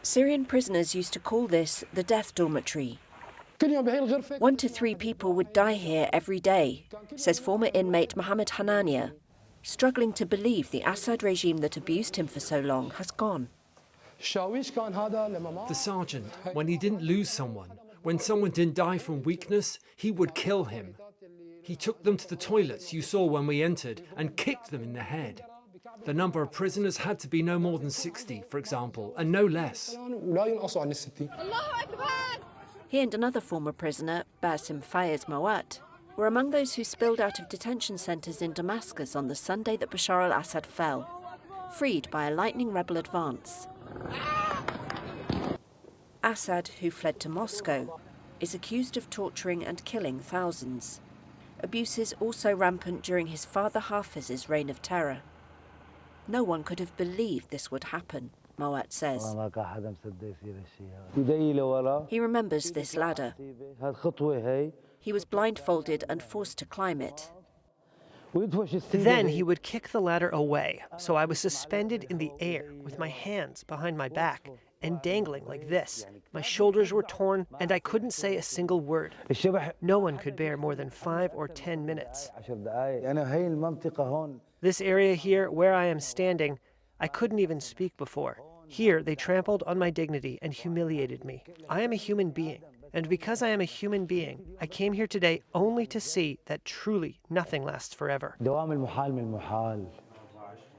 Syrian prisoners used to call this the death dormitory. 1 to 3 people would die here every day, says former inmate Mohammed Hanania, struggling to believe the Assad regime that abused him for so long has gone. The sergeant, when he didn't lose someone, when someone didn't die from weakness, he would kill him. He took them to the toilets you saw when we entered and kicked them in the head. The number of prisoners had to be no more than 60, for example, and no less. He and another former prisoner, Basim Fayez Mawat, were among those who spilled out of detention centres in Damascus on the Sunday that Bashar al-Assad fell, freed by a lightning rebel advance. Assad, who fled to Moscow, is accused of torturing and killing thousands. Abuses also rampant during his father Hafiz's reign of terror. No one could have believed this would happen, Mawat says. He remembers this ladder. He was blindfolded and forced to climb it. Then he would kick the ladder away, so I was suspended in the air with my hands behind my back and dangling like this. My shoulders were torn and I couldn't say a single word. No one could bear more than 5 or 10 minutes. This area here, where I am standing, I couldn't even speak before. Here, they trampled on my dignity and humiliated me. I am a human being, and because I am a human being, I came here today only to see that truly nothing lasts forever.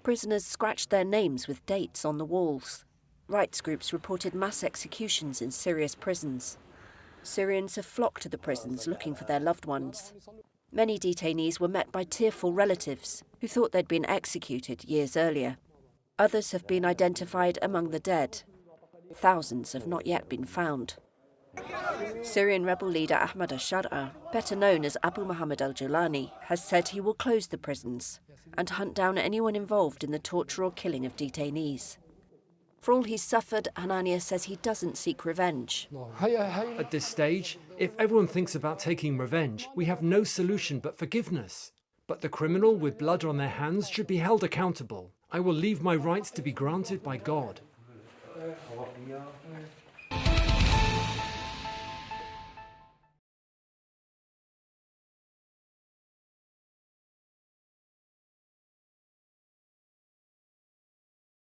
Prisoners scratched their names with dates on the walls. Rights groups reported mass executions in Syria's prisons. Syrians have flocked to the prisons looking for their loved ones. Many detainees were met by tearful relatives who thought they'd been executed years earlier. Others have been identified among the dead. Thousands have not yet been found. Syrian rebel leader Ahmad al-Shara, better known as Abu Muhammad al-Julani, has said he will close the prisons and hunt down anyone involved in the torture or killing of detainees. For all he's suffered, Hanania says he doesn't seek revenge. At this stage, if everyone thinks about taking revenge, we have no solution but forgiveness. But the criminal with blood on their hands should be held accountable. I will leave my rights to be granted by God.